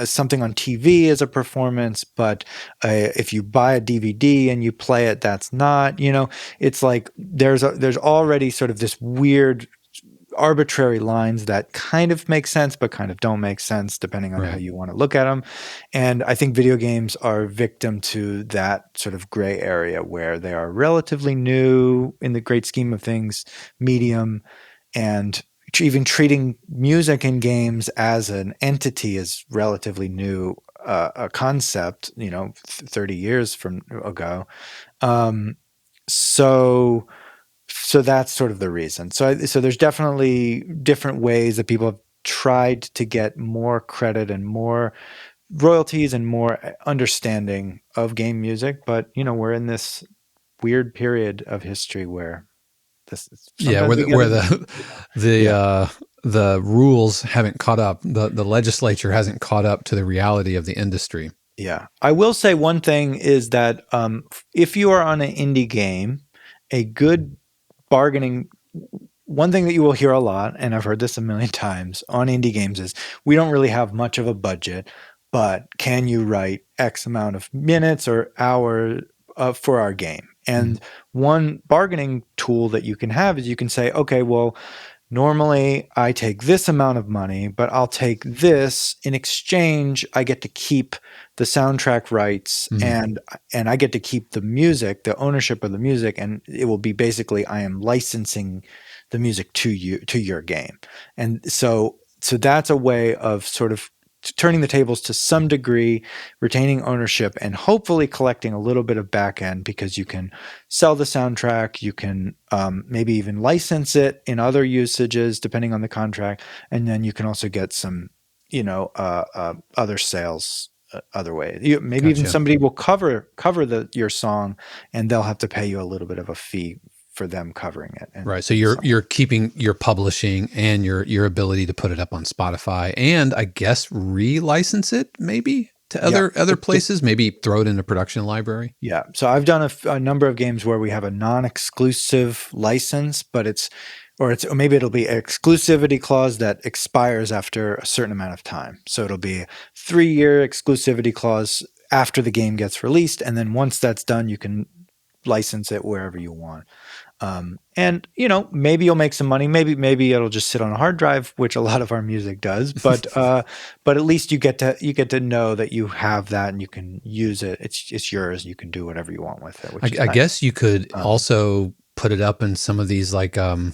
S2: something on TV is a performance, but if you buy a DVD and you play it, that's not. It's like there's already sort of this weird arbitrary lines that kind of make sense but kind of don't make sense depending on how you want to look at them. And I think video games are victim to that sort of gray area where they are relatively new in the great scheme of things medium, and even treating music in games as an entity is relatively new, a concept, 30 years from ago. So that's sort of the reason. So there's definitely different ways that people have tried to get more credit and more royalties and more understanding of game music. But, we're in this weird period of history where
S1: where the rules haven't caught up, the legislature hasn't caught up to the reality of the industry.
S2: Yeah, I will say one thing is that if you are on an indie game, a good bargaining. One thing that you will hear a lot, and I've heard this a million times on indie games, is we don't really have much of a budget, but can you write X amount of minutes or hours for our game? And one bargaining tool that you can have is you can say, okay, well, normally I take this amount of money, but I'll take this in exchange. I get to keep the soundtrack rights and I get to keep the music, the ownership of the music. And it will be basically, I am licensing the music to you, to your game. And so that's a way of sort of turning the tables to some degree, retaining ownership, and hopefully collecting a little bit of back end, because you can sell the soundtrack, you can maybe even license it in other usages depending on the contract, and then you can also get some, other sales other ways. Maybe even somebody will cover your song, and they'll have to pay you a little bit of a fee for them covering it.
S1: Right. So you're keeping your publishing and your ability to put it up on Spotify, and I guess relicense it maybe to other places, maybe throw it in a production library.
S2: Yeah. So I've done a number of games where we have a non-exclusive license, but or maybe it'll be an exclusivity clause that expires after a certain amount of time. So it'll be a 3-year exclusivity clause after the game gets released, and then once that's done, you can license it wherever you want. And maybe you'll make some money. Maybe it'll just sit on a hard drive, which a lot of our music does. But at least you get to know that you have that and you can use it. It's yours. You can do whatever you want with it.
S1: I guess you could also put it up in some of these Unreal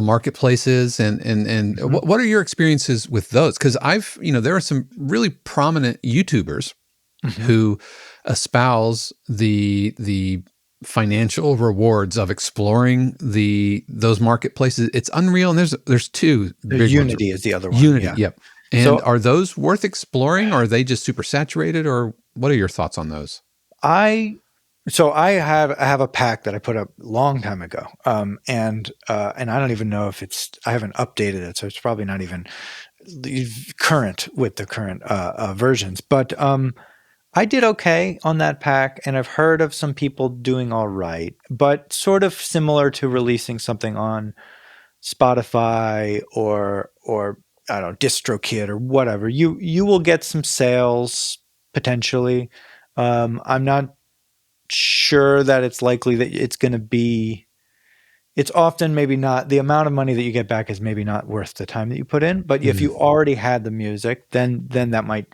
S1: marketplaces and what are your experiences with those? Because there are some really prominent YouTubers who espouse the financial rewards of exploring those marketplaces. It's Unreal, and there's two.
S2: Unity is the other one.
S1: Unity, yep. And are those worth exploring, or are they just super saturated, or what are your thoughts on those?
S2: I have a pack that I put up a long time ago, and I don't even know if I haven't updated it, so it's probably not even current with the current versions. But I did okay on that pack, and I've heard of some people doing all right, but sort of similar to releasing something on Spotify or I don't know, DistroKid or whatever, you will get some sales potentially. I'm not sure that it's likely that it's going to be. It's often maybe not, the amount of money that you get back is maybe not worth the time that you put in. But if you already had the music, then that might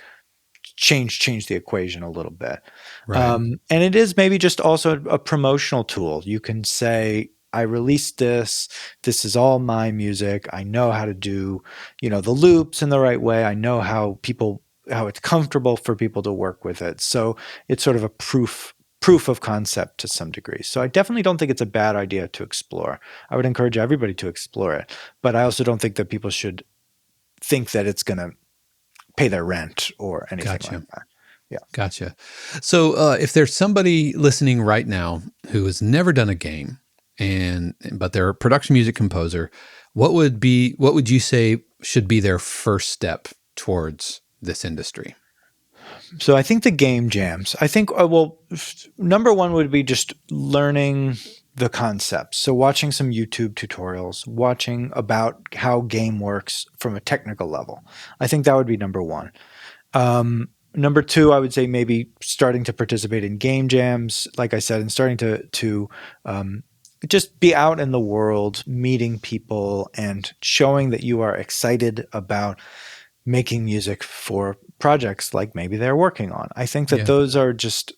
S2: change the equation a little bit.
S1: Right.
S2: And it is maybe just also a promotional tool. You can say, I released this. This is all my music. I know how to do, the loops in the right way. I know how it's comfortable for people to work with it. So it's sort of a proof of concept to some degree. So I definitely don't think it's a bad idea to explore. I would encourage everybody to explore it, but I also don't think that people should think that it's going to pay their rent or anything like that. Yeah.
S1: Gotcha. So if there's somebody listening right now who has never done a game but they're a production music composer, what would you say should be their first step towards this industry?
S2: So I think the game jams. I think, number one would be just learning the concepts. So watching some YouTube tutorials, watching about how game works from a technical level. I think that would be number one. Number two, I would say maybe starting to participate in game jams, like I said, and starting to just be out in the world, meeting people and showing that you are excited about making music for projects like maybe they're working on. I think that those are just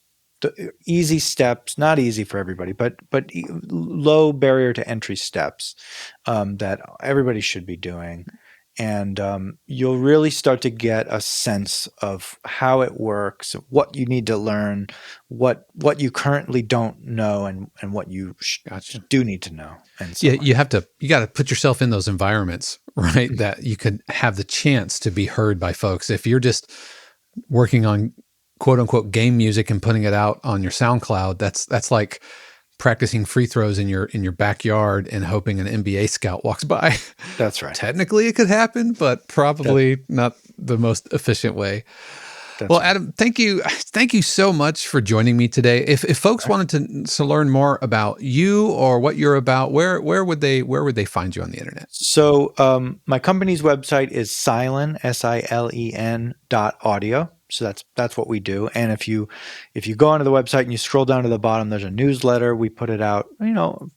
S2: easy steps, not easy for everybody, but low barrier to entry steps that everybody should be doing. And you'll really start to get a sense of how it works, what you need to learn, what you currently don't know, and what you do need to know. And so
S1: you got to put yourself in those environments, right? That you could have the chance to be heard by folks. If you're just working on quote unquote game music and putting it out on your SoundCloud, that's like practicing free throws in your backyard and hoping an NBA scout walks by.
S2: That's right.
S1: Technically it could happen, but probably not the most efficient way. Well, right. Adam, thank you so much for joining me today. If folks wanted to learn more about you or what you're about, where would they find you on the internet?
S2: So my company's website is Silen, SILEN.audio. So that's what we do. And if you go onto the website and you scroll down to the bottom, there's a newsletter. We put it out,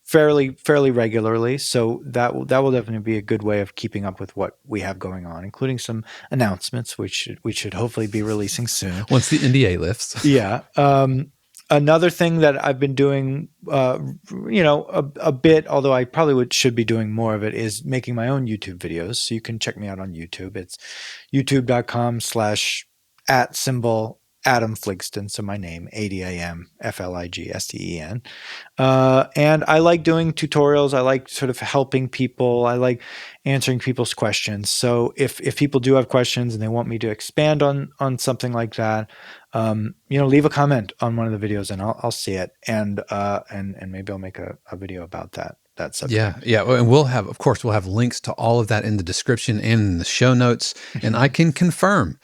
S2: fairly regularly. So that will definitely be a good way of keeping up with what we have going on, including some announcements, which we should hopefully be releasing soon.
S1: Once the NDA lifts.
S2: Yeah. Another thing that I've been doing, a bit, although I probably should be doing more of it, is making my own YouTube videos. So you can check me out on YouTube. It's youtube.com/@@ Adam Fligsten, so my name, ADAMFLIGSTEN. And I like doing tutorials. I like sort of helping people. I like answering people's questions. So if people do have questions and they want me to expand on something like that, leave a comment on one of the videos and I'll see it. And maybe I'll make a video about that subject.
S1: Yeah. And we'll have links to all of that in the description and in the show notes. And I can confirm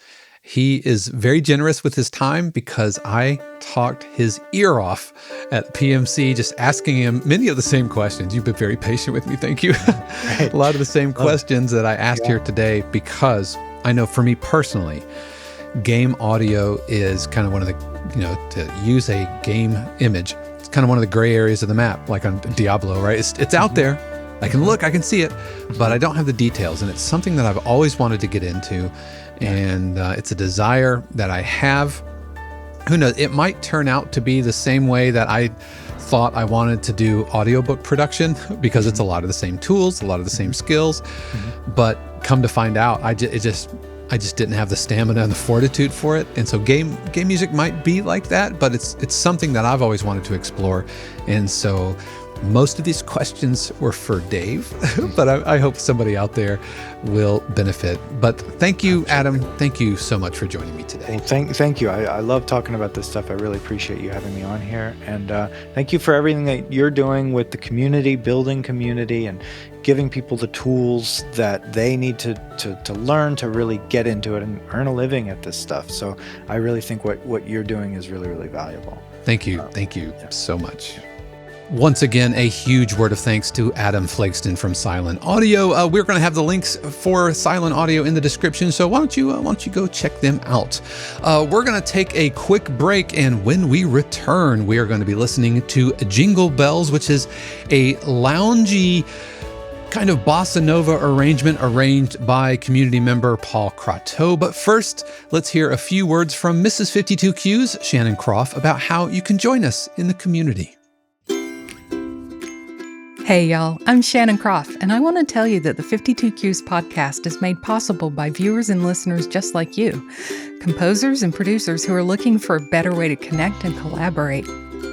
S1: he is very generous with his time because I talked his ear off at PMC, just asking him many of the same questions. You've been very patient with me. Thank you.
S2: Right.
S1: A lot of the same questions that I asked here today, because I know for me personally, game audio is kind of one of the, to use a game image, it's kind of one of the gray areas of the map, like on Diablo, right? It's out there. I can look, I can see it, but I don't have the details. And it's something that I've always wanted to get into. And it's a desire that I have. Who knows? It might turn out to be the same way that I thought I wanted to do audiobook production, because it's a lot of the same tools, a lot of the same skills. But come to find out, I just didn't have the stamina and the fortitude for it. And so game music might be like that, but it's something that I've always wanted to explore. And so most of these questions were for Dave, but I hope somebody out there will benefit. But thank you, Adam. Thank you so much for joining me today.
S2: Well, thank you. I love talking about this stuff. I really appreciate you having me on here. And thank you for everything that you're doing with the community, building community, and giving people the tools that they need to learn to really get into it and earn a living at this stuff. So I really think what you're doing is really, really valuable.
S1: Thank you. Thank you so much. Once again, a huge word of thanks to Adam Fligsten from Silen Audio. We're going to have the links for Silen Audio in the description, so why don't you go check them out? We're going to take a quick break, and when we return, we are going to be listening to Jingle Bells, which is a loungy kind of bossa nova arrangement arranged by community member Paul Croteau. But first, let's hear a few words from Mrs. 52Q's Shannon Croft about how you can join us in the community.
S3: Hey y'all, I'm Shannon Croft, and I want to tell you that the 52Qs podcast is made possible by viewers and listeners just like you, composers and producers who are looking for a better way to connect and collaborate.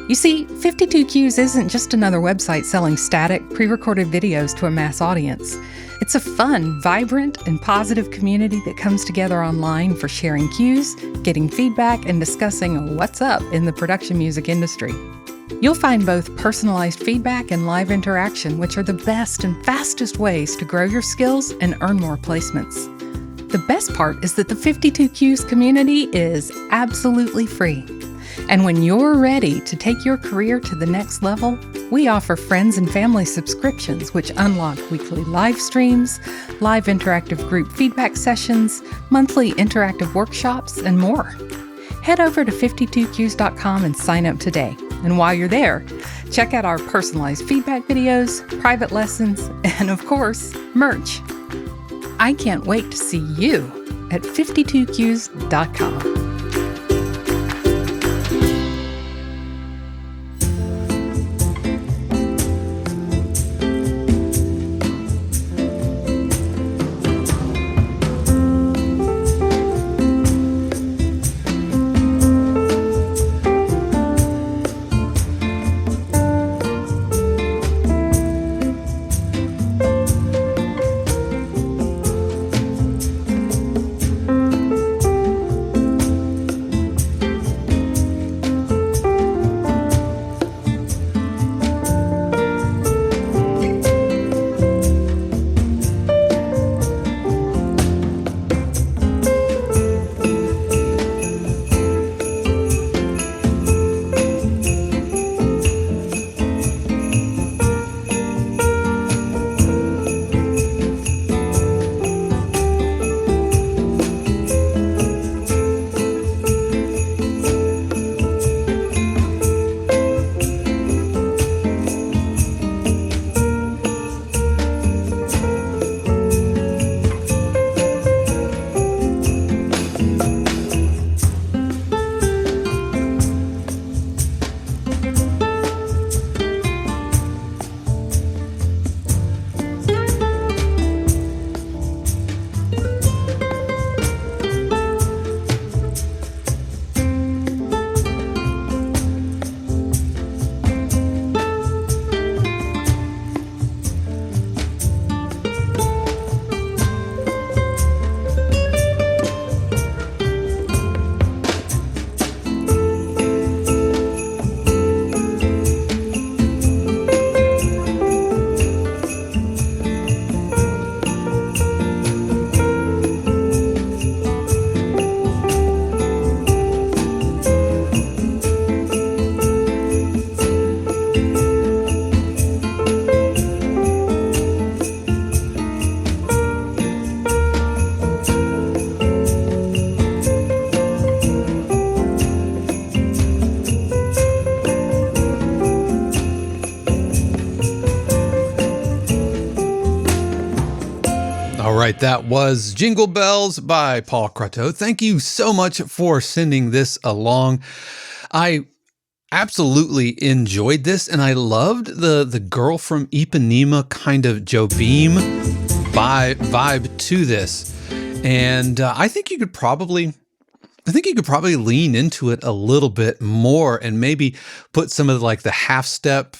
S3: You see, 52Qs isn't just another website selling static, pre-recorded videos to a mass audience. It's a fun, vibrant, and positive community that comes together online for sharing cues, getting feedback, and discussing what's up in the production music industry. You'll find both personalized feedback and live interaction, which are the best and fastest ways to grow your skills and earn more placements. The best part is that the 52Qs community is absolutely free. And when you're ready to take your career to the next level, we offer friends and family subscriptions, which unlock weekly live streams, live interactive group feedback sessions, monthly interactive workshops, and more. Head over to 52qs.com and sign up today. And while you're there, check out our personalized feedback videos, private lessons, and of course, merch. I can't wait to see you at 52qs.com.
S1: All right, that was Jingle Bells by Paul Croteau. Thank you so much for sending this along. I absolutely enjoyed this, and I loved the Girl from Ipanema kind of Jobim vibe to this. And I think you could probably lean into it a little bit more and maybe put some of like the half step,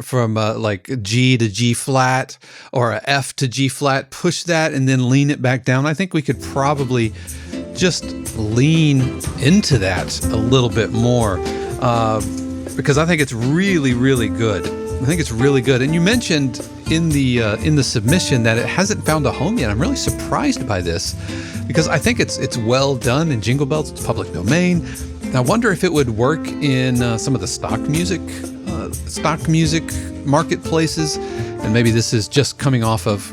S1: from like G to G flat or a F to G flat, push that and then lean it back down. I think we could probably just lean into that a little bit more because I think it's really, really good. I think it's really good. And you mentioned in the submission that it hasn't found a home yet. I'm really surprised by this because I think it's well done in Jingle Bells. It's public domain. I wonder if it would work in some of the stock music stock music marketplaces, and maybe this is just coming off of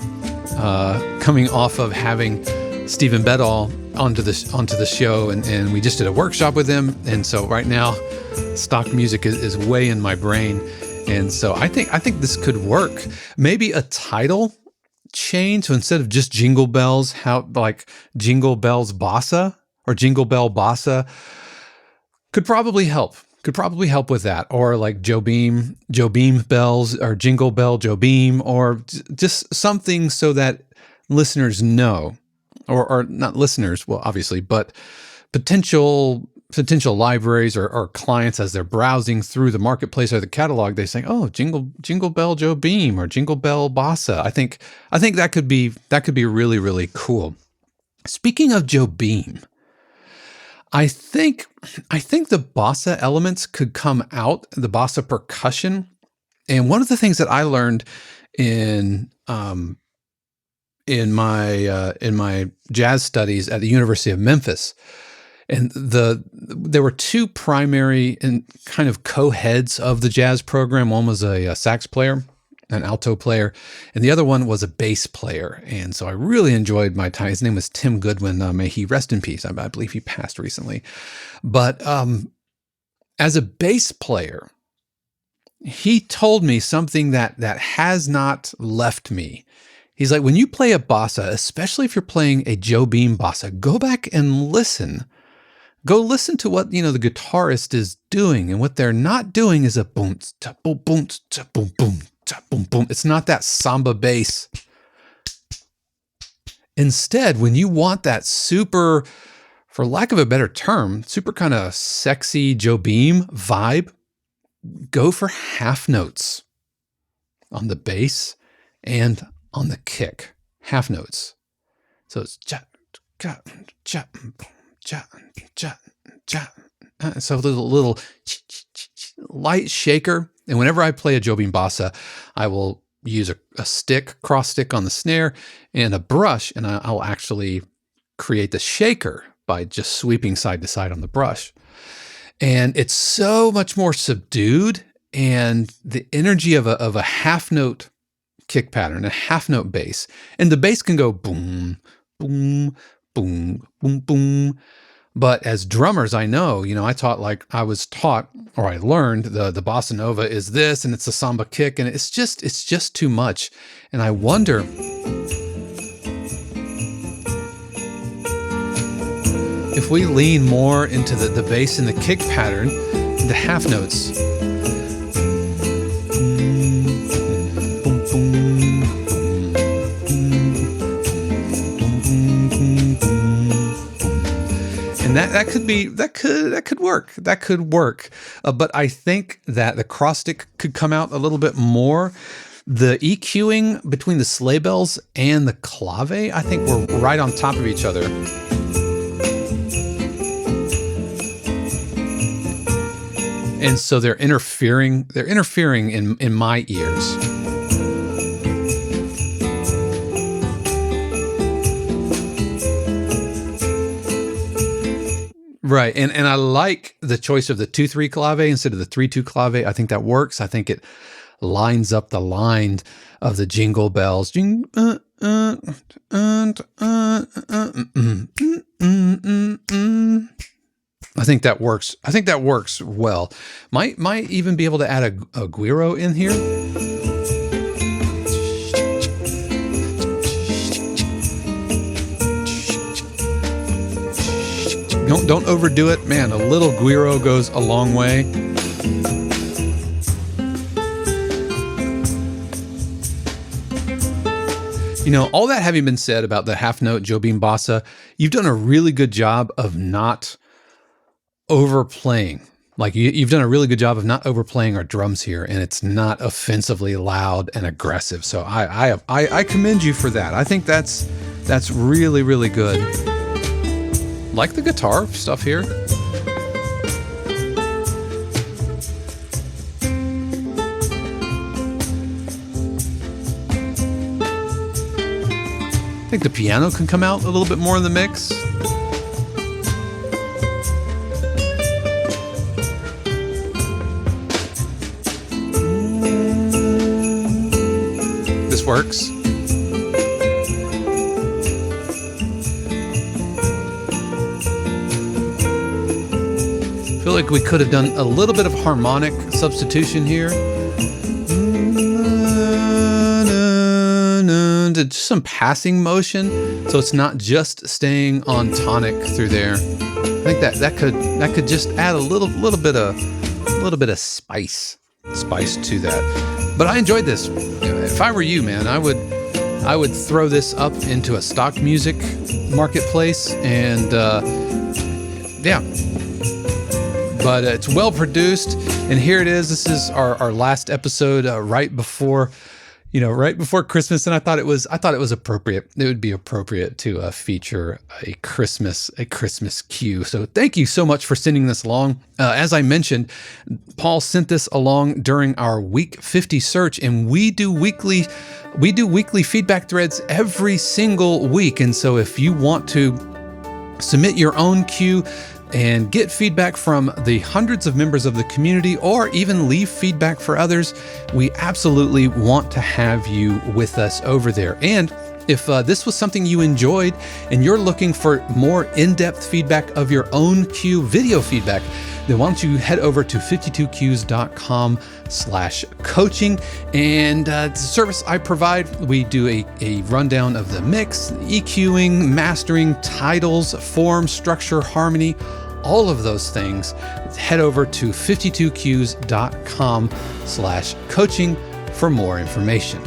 S1: having Stephen Bedall onto the show, and we just did a workshop with him, and so right now stock music is way in my brain, and so I think this could work. Maybe a title change, so instead of just Jingle Bells, how like Jingle Bells Bossa or Jingle Bell Bossa could probably help with that, or like Joe Beam bells, or Jingle Bell Joe Beam, or just something so that listeners know, or not listeners, well, obviously, but potential libraries or clients, as they're browsing through the marketplace or the catalog, they say, "Oh, Jingle Bell Joe Beam or Jingle Bell Bossa." I think that could be really, really cool. Speaking of Joe Beam, I think the bossa elements could come out, the bossa percussion. And one of the things that I learned in my jazz studies at the University of Memphis, and there were two primary and kind of co-heads of the jazz program. One was a sax player, an alto player, and the other one was a bass player. And so I really enjoyed my time. His name was Tim Goodwin. May he rest in peace. I believe he passed recently. But as a bass player, he told me something that has not left me. He's like, when you play a bossa, especially if you're playing a Joe Beam bossa, go back and listen. Go listen to what, the guitarist is doing, and what they're not doing is a boom, ta boom, boom, ta boom, boom, ta boom, boom. It's not that samba bass. Instead, when you want that super, for lack of a better term, super kind of sexy Joe Beam vibe, go for half notes on the bass and on the kick. Half notes. So it's ja, ja, ja, ja, ja, ja. So there's a little light shaker. And whenever I play a Joe Beam bossa, I will use a stick, cross stick on the snare, and a brush, and I'll actually create the shaker by just sweeping side to side on the brush. And it's so much more subdued, and the energy of a half note kick pattern, a half note bass, and the bass can go boom, boom, boom, boom, boom. But as drummers, I know, I was taught, or I learned the bossa nova is this, and it's a samba kick, and it's just too much. And I wonder if we lean more into the bass and the kick pattern, the half notes. And that could work. That could work. But I think that the cross stick could come out a little bit more. The EQing between the sleigh bells and the clave, I think we're right on top of each other. And so they're interfering in my ears. Right. And I like the choice of the 2-3 clave instead of the 3-2 clave. I think that works. I think it lines up the line of the jingle bells. I think that works. I think that works well. Might even be able to add a guiro in here. Don't overdo it. Man, a little guiro goes a long way. All that having been said about the half note Joe Beam bossa, you've done a really good job of not overplaying. Like you've done a really good job of not overplaying our drums here, and it's not offensively loud and aggressive. So I commend you for that. I think that's really, really good. Like the guitar stuff here. I think the piano can come out a little bit more in the mix. works. I feel like we could have done a little bit of harmonic substitution here. Just some passing motion, so it's not just staying on tonic through there. I think that could just add a little bit of spice to that. But I enjoyed this. If I were you, man, I would throw this up into a stock music marketplace, and yeah. But it's well produced, and here it is. This is our last episode right before Christmas, and I thought it was appropriate. It would be appropriate to feature a Christmas cue. So thank you so much for sending this along. As I mentioned, Paul sent this along during our week 50 search, and we do weekly feedback threads every single week. And so if you want to submit your own cue and get feedback from the hundreds of members of the community, or even leave feedback for others, we absolutely want to have you with us over there. And if this was something you enjoyed and you're looking for more in-depth feedback of your own cue, video feedback, then why don't you head over to 52cues.com/coaching. And the service I provide, we do a rundown of the mix, EQing, mastering, titles, form, structure, harmony, all of those things. Head over to 52cues.com/coaching for more information.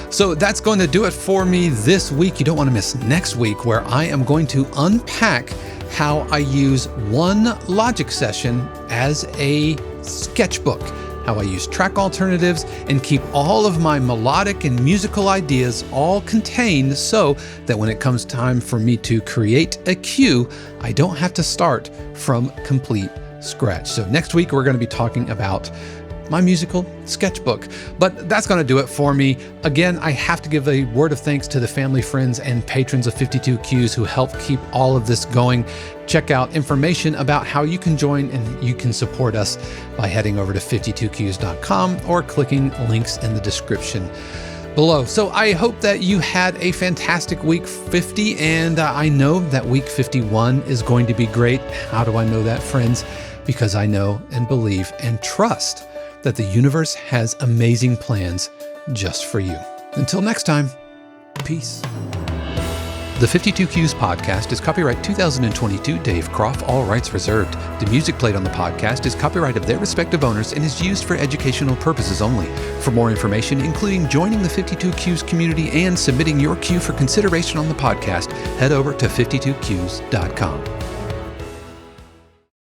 S1: So that's going to do it for me this week. You don't want to miss next week, where I am going to unpack how I use one Logic session as a sketchbook, how I use track alternatives and keep all of my melodic and musical ideas all contained, so that when it comes time for me to create a cue, I don't have to start from complete scratch. So next week, we're going to be talking about my musical sketchbook. But that's going to do it for me. Again, I have to give a word of thanks to the family, friends, and patrons of 52 Cues who help keep all of this going. Check out information about how you can join and you can support us by heading over to 52cues.com or clicking links in the description below. So I hope that you had a fantastic week 50, and I know that week 51 is going to be great. How do I know that, friends? Because I know and believe and trust that the universe has amazing plans just for you. Until next time, peace. The 52 Cues podcast is copyright 2022 Dave Croft, all rights reserved. The music played on the podcast is copyright of their respective owners and is used for educational purposes only. For more information, including joining the 52 Cues community and submitting your cue for consideration on the podcast, head over to 52cues.com.